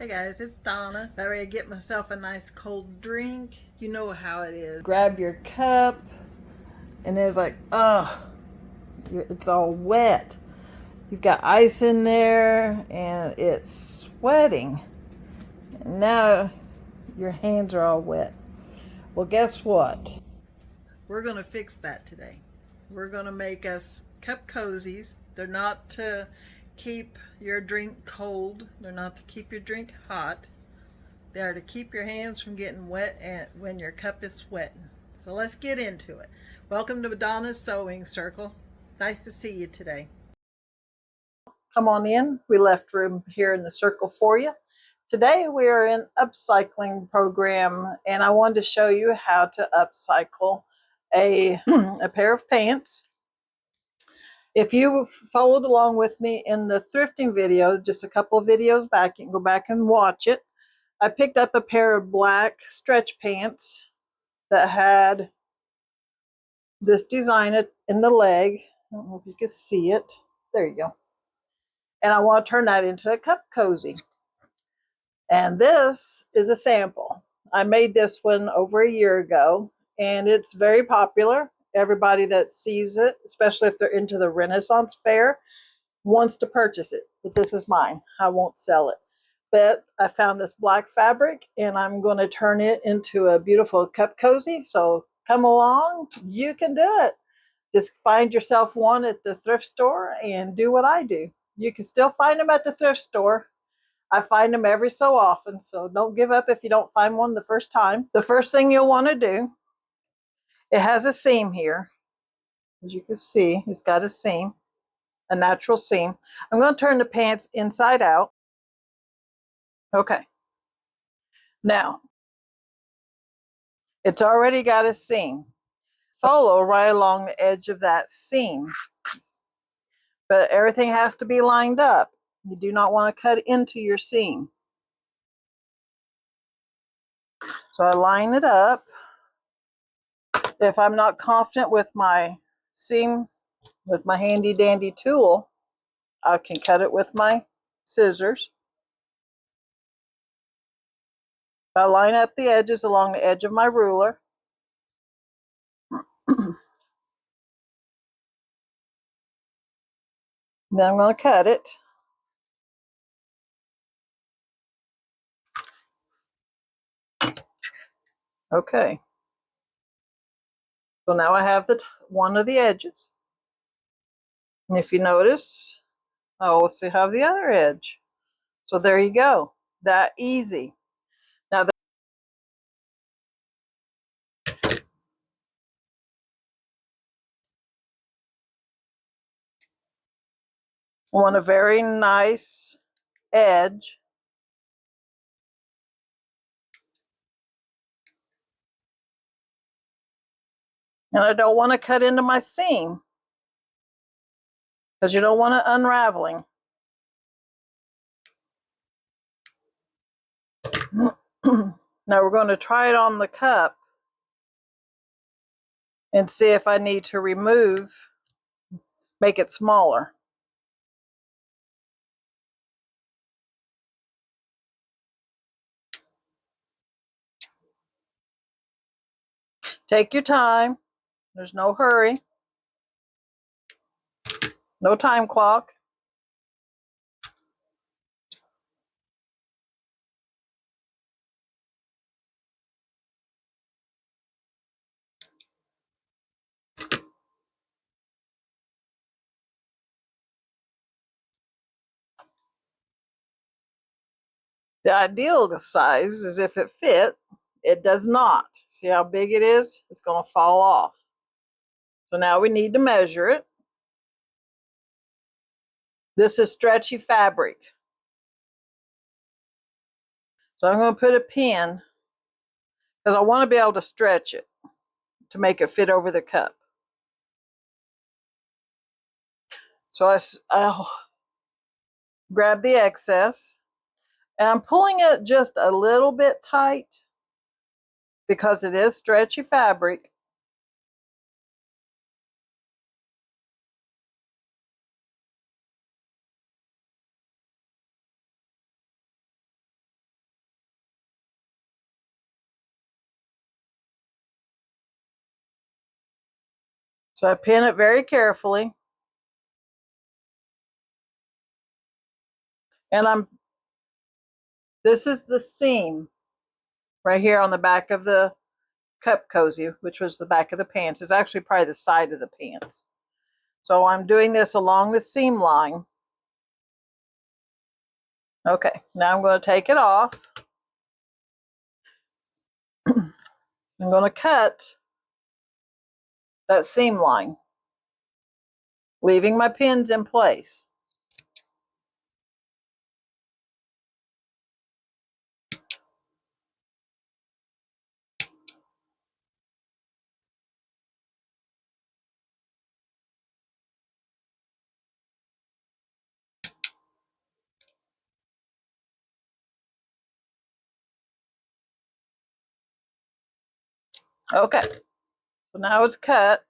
Hey guys, it's Donna. About ready to get myself a nice cold drink. You know how it is. Grab your cup, and it's like, it's all wet. You've got ice in there, and it's sweating. And now your hands are all wet. Well, guess what? We're going to fix that today. We're going to make us cup cozies. They're not to keep your drink cold. They're not to keep your drink hot. They are to keep your hands from getting wet and when your cup is sweating. So let's get into it. Welcome to Donna's Sewing Circle. Nice to see you today. Come on in. We left room here in the circle for you. Today we are in upcycling program, and I wanted to show you how to upcycle a pair of pants. If you followed along with me in the thrifting video, just a couple of videos back, you can go back and watch it. I picked up a pair of black stretch pants that had this design in the leg. I don't know if you can see it. There you go. And I want to turn that into a cup cozy. And this is a sample. I made this one over a year ago, and it's very popular. Everybody that sees it, especially if they're into the Renaissance fair, wants to purchase it. But this is mine. I won't sell it. But I found this black fabric, and I'm going to turn it into a beautiful cup cozy. So come along. You can do it. Just find yourself one at the thrift store and do what I do. You can still find them at the thrift store. I find them every so often, so don't give up if you don't find one the first time. The first thing you'll want to do, it has a seam here. As you can see, it's got a seam, a natural seam. I'm going to turn the pants inside out. Okay. Now, it's already got a seam. Follow right along the edge of that seam. But everything has to be lined up. You do not want to cut into your seam. So I line it up. If I'm not confident with my seam, with my handy dandy tool, I can cut it with my scissors. I line up the edges along the edge of my ruler. Then I'm going to cut it. Okay. So now I have one of the edges. And if you notice, I also have the other edge. So there you go. That easy. Now I want a very nice edge. And I don't want to cut into my seam because you don't want it unraveling. Now we're going to try it on the cup and see if I need to make it smaller. Take your time. There's no hurry. No time clock. The ideal size is if it fit. It does not. See how big it is? It's going to fall off. So now we need to measure it. This is stretchy fabric. So I'm going to put a pin because I want to be able to stretch it to make it fit over the cup. So I'll grab the excess, and I'm pulling it just a little bit tight because it is stretchy fabric. So I pin it very carefully. And this is the seam right here on the back of the cup cozy, which was the back of the pants. It's actually probably the side of the pants. So I'm doing this along the seam line. Okay, now I'm going to take it off. I'm going to cut that seam line, leaving my pins in place. Okay, so now it's cut.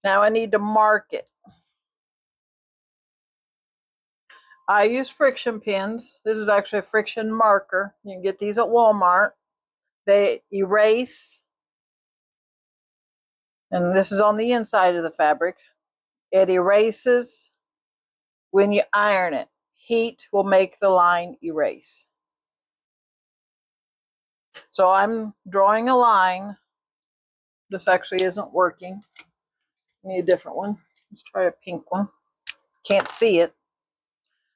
Now I need to mark it. I use friction pins. This is actually a friction marker. You can get these at Walmart. They erase, and this is on the inside of the fabric. It erases when you iron it. Heat will make the line erase. So I'm drawing a line. This actually isn't working. I need a different one. Let's try a pink one. Can't see it.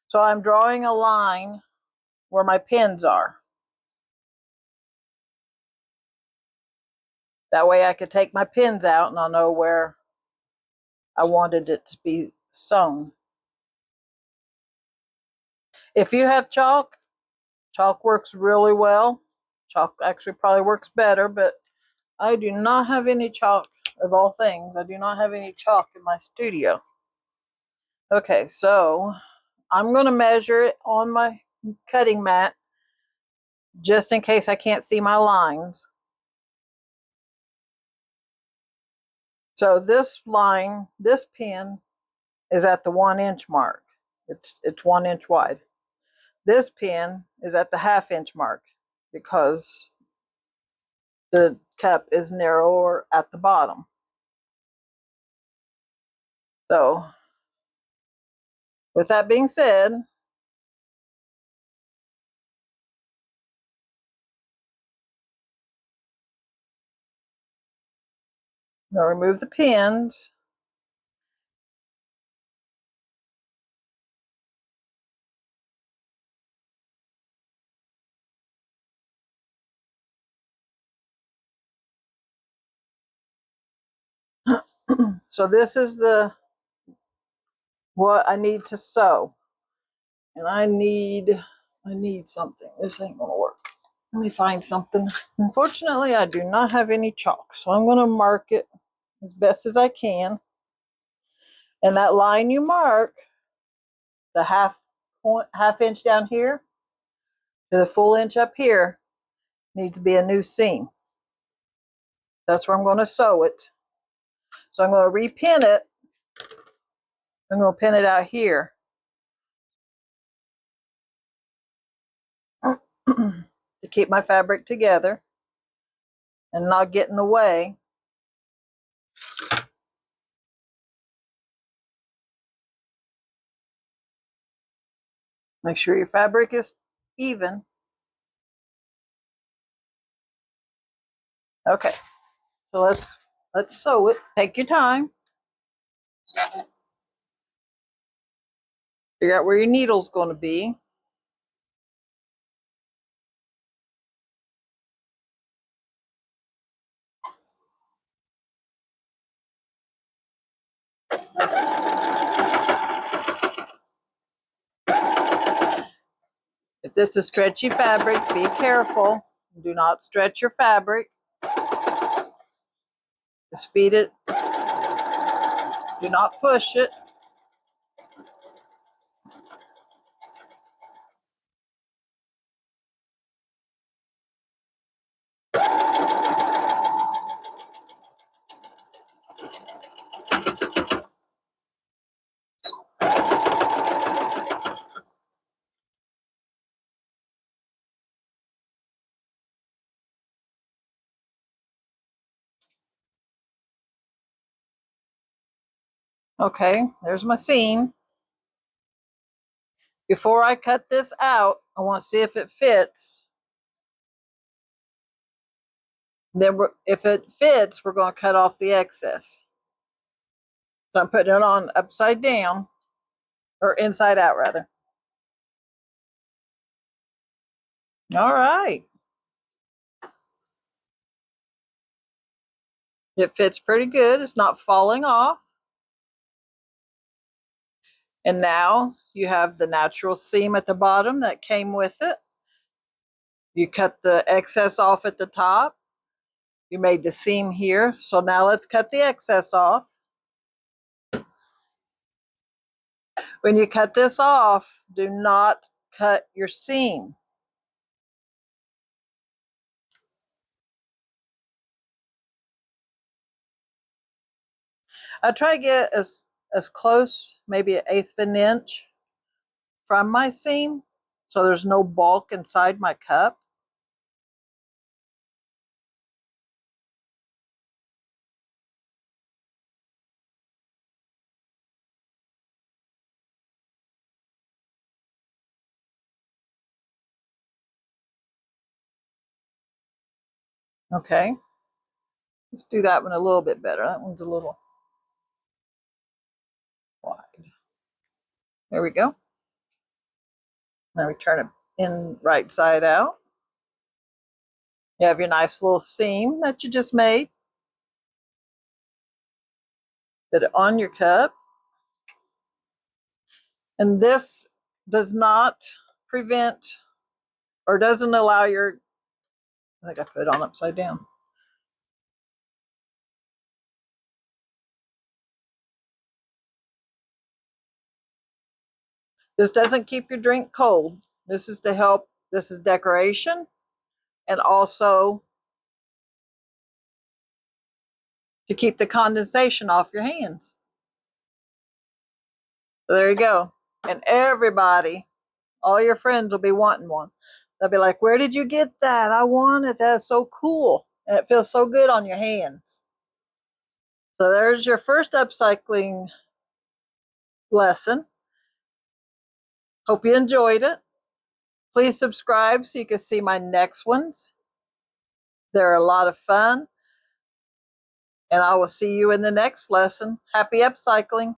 So I'm drawing a line where my pins are. That way I could take my pins out and I'll know where I wanted it to be sewn. If you have chalk, chalk works really well. Chalk actually probably works better, but I do not have any chalk, of all things. I do not have any chalk in my studio. Okay, so I'm going to measure it on my cutting mat just in case I can't see my lines. So this line, this pin is at the 1 inch mark. It's 1 inch wide. This pin is at the 1/2 inch mark because the cup is narrower at the bottom. So with that being said, I'll remove the pins. So this is what I need to sew. And I need something. This ain't gonna work. Let me find something. Unfortunately, I do not have any chalk, so I'm gonna mark it as best as I can. And that line you mark, the half inch down here to the full inch up here, needs to be a new seam. That's where I'm going to sew it. So I'm going to repin it. I'm going to pin it out here to keep my fabric together and not get in the way. Make sure your fabric is even. Okay, so let's sew it. Take your time. Figure out where your needle's going to be. If this is stretchy fabric, be careful. Do not stretch your fabric. Just feed it. Do not push it. Okay, there's my seam. Before I cut this out, I want to see if it fits. Then if it fits, we're going to cut off the excess. So I'm putting it on upside down, or inside out rather. All right. It fits pretty good. It's not falling off. And now you have the natural seam at the bottom that came with it. You cut the excess off at the top. You made the seam here. So now let's cut the excess off. When you cut this off, do not cut your seam. I try to get as close, maybe 1/8 of an inch from my seam, so there's no bulk inside my cup. Okay, let's do that one a little bit better. That one's a little wide. There we go. Now we turn it in right side out. You have your nice little seam that you just made. Put it on your cup. And this does not prevent or doesn't allow your, I think I put it on upside down. This doesn't keep your drink cold. This is to help, this is decoration and also to keep the condensation off your hands. So there you go. And everybody, all your friends will be wanting one. They'll be like, where did you get that? I want it. That's so cool. And it feels so good on your hands. So there's your first upcycling lesson. Hope you enjoyed it. Please subscribe so you can see my next ones. They're a lot of fun. And I will see you in the next lesson. Happy upcycling.